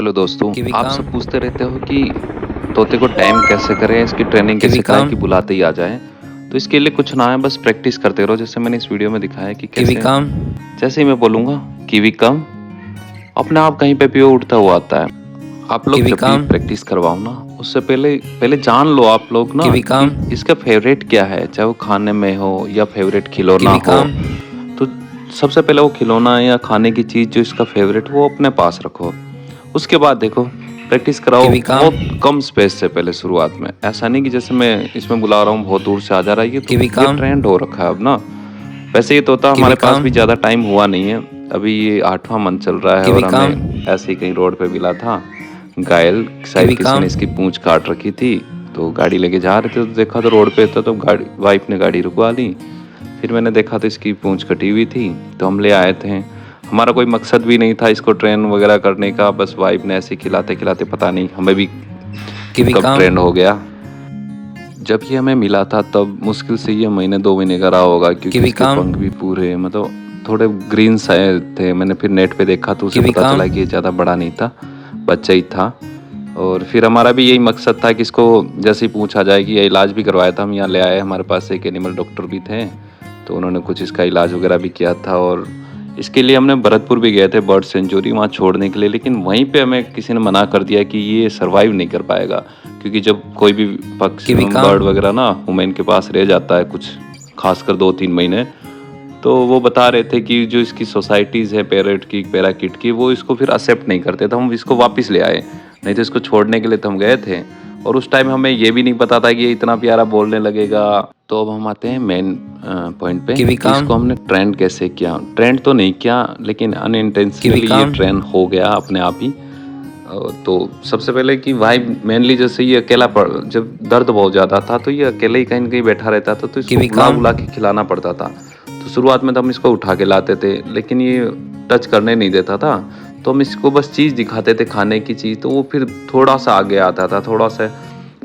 Hello दोस्तों, kiwi आप काम सब पूछते रहते हो कि तोते को टाइम कैसे करें, इसकी ट्रेनिंग कीवी कैसे कराएँ काम कि बुलाते ही आ जाएँ। तो इसके लिए कुछ ना है, बस प्रैक्टिस करते रहो। जैसे मैंने इस वीडियो में दिखाया है कि कीवी कैसे काम जैसे ही मैं बोलूँगा कीवी कम, अपने आप कहीं पे भी वो उड़ता हुआ आता है। आप लोग कीवी जब भी काम प्रैक्टिस करवाओ ना, उससे पहले पहले जान लो आप लोग ना कीवी कि काम इसका फ़ेवरेट क्या है, चाहे वो खाने में हो या फ़ेवरेट खिलौना कीवी हो। काम तो सबसे पहले वो खिलौना या खाने की चीज़ जो इसका फ़ेवरेट वो अपने पास रखो। उसके बाद देखो प्रैक्टिस कराओ कीवी काम बहुत कम स्पेस से पहले शुरुआत में। ऐसा नहीं कि जैसे मैं इसमें बुला रहा हूँ बहुत दूर से आ जा रहा है, कीवी ये काम ट्रेंड हो रखा है अब ना। वैसे ये तोता हमारे कीवी पास काम भी ज़्यादा टाइम हुआ नहीं है, अभी ये 8वां मंथ चल रहा है कीवी और काम हमें ऐसे ही कहीं रोड पे मिला था। घायल शायद कीवी किसी ने काम इसकी पूँछ काट रखी थी, तो गाड़ी लेके जा रहे थे तो देखा तो रोड पे था, तो गाड़ी वाइफ ने गाड़ी रुकवा ली। फिर मैंने देखा तो इसकी पूँछ कटी हुई थी, तो हम ले आए थे। हमारा कोई मकसद भी नहीं था इसको ट्रेन वगैरह करने का, बस वाइफ ने ऐसे ही खिलाते-खिलाते पता नहीं हमें भी कीवी कब काम ट्रेंड हो गया। जब ये हमें मिला था तब मुश्किल से ये महीने 2 महीने का रहा होगा, क्योंकि कीवी इसके काम पंख भी पूरे मतलब थोड़े ग्रीन से थे। मैंने फिर नेट पे देखा तो उसे कीवी पता काम चला कि ये ज़्यादा बड़ा नहीं था, बच्चा ही था। और फिर हमारा भी यही मकसद था कि इसको जैसे ही पूछा जाए कि ये इलाज भी करवाया था, हम यहाँ ले आए। हमारे पास एक एनिमल डॉक्टर भी थे, तो उन्होंने कुछ इसका इलाज वगैरह भी किया था। और इसके लिए हमने भरतपुर भी गए थे बर्ड सेंचुरी वहाँ छोड़ने के लिए, लेकिन वहीं पे हमें किसी ने मना कर दिया कि ये सर्वाइव नहीं कर पाएगा, क्योंकि जब कोई भी पक्षी कीवी काम बर्ड वगैरह ना ह्यूमन के पास रह जाता है कुछ, खासकर 2-3 महीने, तो वो बता रहे थे कि जो इसकी सोसाइटीज़ है पैरट की, पैराकिट की, वो इसको फिर एक्सेप्ट नहीं करते, तो हम इसको वापस ले आए। नहीं तो इसको छोड़ने के लिए तो हम गए थे, और उस टाइम हमें ये भी नहीं पता था कि ये इतना प्यारा बोलने लगेगा। तो अब हम आते हैं मेन पॉइंट पे कीवी कि काम इसको हमने ट्रेंड कैसे किया। ट्रेंड तो नहीं किया, लेकिन कीवी अनइंटेंशनली ये काम ट्रेंड हो गया अपने आप ही। तो सबसे पहले कि भाई मेनली जैसे ये अकेला पड़ जब दर्द बहुत ज़्यादा था, तो ये अकेले ही कहीं न कहीं बैठा रहता था, तो इसको कीवी काम बुला-बुला के खिलाना पड़ता था। तो शुरुआत में तो हम इसको उठा के लाते थे, लेकिन ये टच करने नहीं देता था, तो हम इसको बस चीज़ दिखाते थे, खाने की चीज़, तो वो फिर थोड़ा-सा आगे आता था, थोड़ा-सा।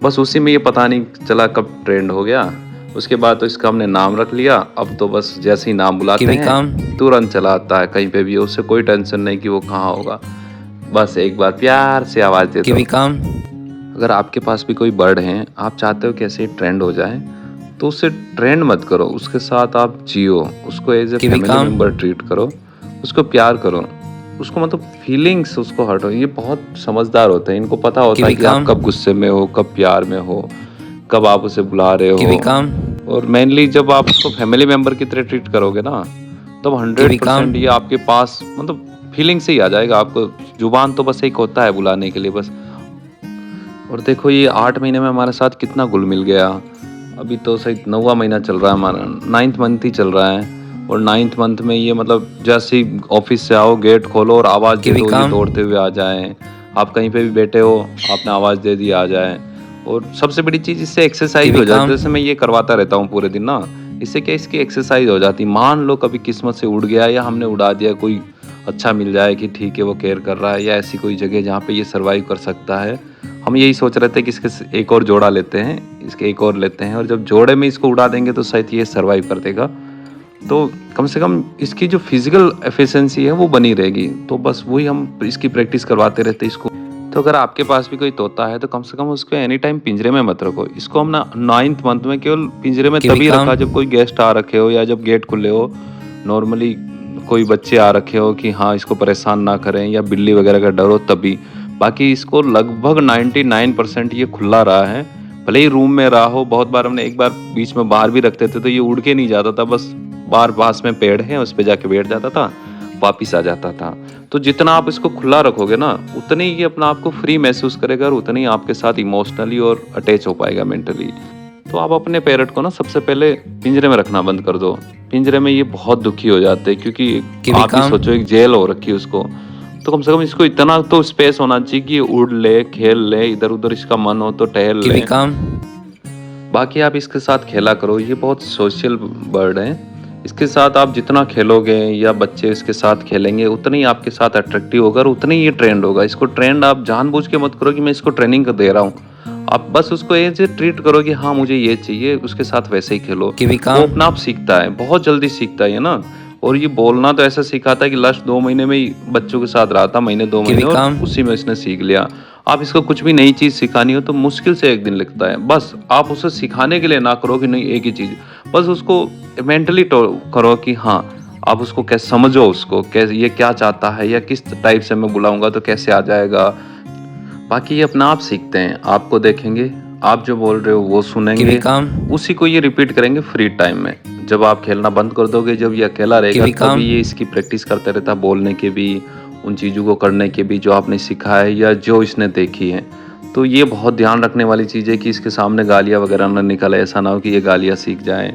बस उसी में ये पता नहीं चला कब ट्रेंड हो गया। उसके बाद तो इसका हमने नाम रख लिया, अब तो बस जैसे ही नाम बुलाते कीवी काम हैं, तुरंत चला आता है कहीं पे भी, उससे कोई टेंशन नहीं कि वो कहाँ होगा। बस एक बार प्यार से आवाज़ दे दो। कीवी काम अगर आपके पास भी कोई बर्ड है, आप चाहते हो कि ऐसे ट्रेंड हो जाए, तो उससे ट्रेंड मत करो, उसके साथ आप जियो, उसको एज़ ए कीवी फैमिली काम मेंबर ट्रीट करो, उसको प्यार करो, उसको मतलब फीलिंग्स उसको हर्ट हो। ये बहुत समझदार होते हैं, इनको पता होता है कीवी कि आप काम कब गुस्से में हो, कब प्यार में हो, कब आप उसे बुला रहे कीवी हो। काम और मेनली जब आप उसको फैमिली मेंबर की तरह ट्रीट करोगे ना, तब कीवी काम 100% ये आपके पास मतलब फीलिंग से ही आ जाएगा आपको। जुबान तो बस एक होता है बुलाने के लिए बस। और देखो ये 8 महीने में हमारे साथ कितना घुल-मिल गया। अभी तो सही 9वाँ महीना चल रहा है हमारा, 9th मंथ ही चल रहा है। और 9th मंथ में ये मतलब जैसे ही ऑफ़िस से आओ, गेट खोलो और आवाज़ दे कीवी दो, ये काम दौड़ते हुए आ जाएँ। आप कहीं पे भी बैठे हो, आपने आवाज़ दे दी, आ जाएँ। और सबसे बड़ी चीज़, इससे एक्सरसाइज़ भी कीवी हो जाती काम है। जैसे मैं ये करवाता रहता हूँ पूरे दिन ना, इससे क्या इसकी एक्सरसाइज़ हो जाती है। मान लो कभी किस्मत से उड़ गया या हमने उड़ा दिया, कोई अच्छा मिल जाए कि ठीक है वो केयर कर रहा है, या ऐसी कोई जगह जहाँ पे ये सर्वाइव कर सकता है। हम यही सोच रहे थे कि इसके एक और जोड़ा लेते हैं, इसके एक और लेते हैं, और जब जोड़े में इसको उड़ा देंगे तो शायद ये सर्वाइव कर देगा। तो कम से कम इसकी जो फिजिकल एफिशिएंसी है वो बनी रहेगी। तो बस वही हम इसकी प्रैक्टिस करवाते रहते हैं इसको। तो अगर आपके पास भी कोई तोता है तो कम से कम उसको एनी टाइम पिंजरे में मत रखो। इसको हम ना 9th मंथ में केवल पिंजरे में कीवी तभी काम रखा जब कोई गेस्ट आ रखे हो, या जब गेट खुले हो, नॉर्मली कोई बच्चे आ रखे हो कि हाँ इसको परेशान ना करें, या बिल्ली वगैरह का डर हो तभी। बाकी इसको लगभग 99% ये खुला रहा है। भले ही रूम में रहा हो, बहुत बार हमने एक बार बीच में बाहर भी रखते थे तो ये उड़ के नहीं जाता था, बस बाहर पास में पेड़ है उस पे जाके बैठ जाता था, वापिस आ जाता था। तो जितना आप इसको खुला रखोगे ना, उतने ही ये अपना आप को फ्री महसूस करेगा, और उतने ही आपके साथ इमोशनली और अटैच हो पाएगा मेंटली। तो आप अपने पैरट को ना सबसे पहले पिंजरे में रखना बंद कर दो। पिंजरे में ये बहुत दुखी हो जाते हैं, क्योंकि कीवी आप ही काम सोचो एक जेल हो रखी है उसको। तो कम से कम इसको इतना तो स्पेस होना चाहिए कि ये उड़ ले, खेल ले, इधर-उधर इसका मन हो तो टहल कीवी ले। काम बाकी आप इसके साथ खेला करो, ये बहुत सोशल बर्ड है। इसके साथ आप जितना खेलोगे या बच्चे इसके साथ खेलेंगे, उतना ही आपके साथ अट्रैक्टिव होगा और उतना ही ये ट्रेंड होगा। इसको ट्रेंड आप जानबूझ के मत करो कि मैं इसको ट्रेनिंग दे रहा हूँ। आप बस उसको ऐसे ट्रीट करो कि हाँ मुझे ये चाहिए, उसके साथ वैसे ही खेलो। कीवी वो काम अपना आप सीखता है, बहुत जल्दी सीखता है ये ना। और ये बोलना तो ऐसा सीखा था कि लास्ट 2 महीने में ही बच्चों के साथ रहा था, महीने 2 महीने, और उसी में इसने सीख लिया। आप इसको कुछ भी नई चीज़ सिखानी हो तो मुश्किल से 1 दिन लगता है। बस आप उसे सिखाने के लिए ना करो कि नहीं एक ही चीज़, बस उसको मेंटली करो कि हाँ, आप उसको कैसे समझो, उसको कैसे ये क्या चाहता है या किस टाइप से मैं बुलाऊँगा तो कैसे आ जाएगा। बाकी ये अपना आप सीखते हैं, आपको देखेंगे, आप जो बोल रहे हो वो सुनेंगे, उसी को ये रिपीट करेंगे फ्री टाइम में। जब आप खेलना बंद कर दोगे, जब ये अकेला रहेगा, तभी ये इसकी प्रैक्टिस करते रहता है, बोलने की भी, उन चीज़ों को करने की भी जो आपने सीखा है या जो इसने देखी है। तो ये बहुत ध्यान रखने वाली चीज़ है कि इसके सामने गालियाँ वगैरह ना निकले, ऐसा ना हो कि ये गालियाँ सीख जाए,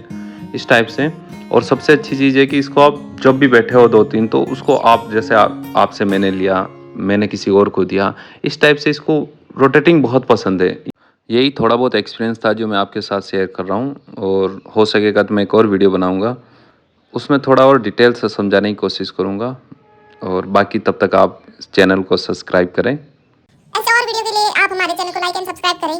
इस टाइप से। और सबसे अच्छी चीज़ है कि इसको आप जब भी बैठे हो 2-3, तो उसको आप जैसे आपसे मैंने लिया, मैंने किसी और को दिया, इस टाइप से इसको रोटेटिंग बहुत पसंद है। यही थोड़ा बहुत एक्सपीरियंस था जो मैं आपके साथ शेयर कर रहा हूँ, और हो सकेगा तो मैं एक और वीडियो बनाऊँगा, उसमें थोड़ा और डिटेल से समझाने की कोशिश करूँगा। और बाकी तब तक आप चैनल को सब्सक्राइब करें। ऐसे और वीडियो के लिए आप हमारे चैनल को लाइक एंड सब्सक्राइब करें।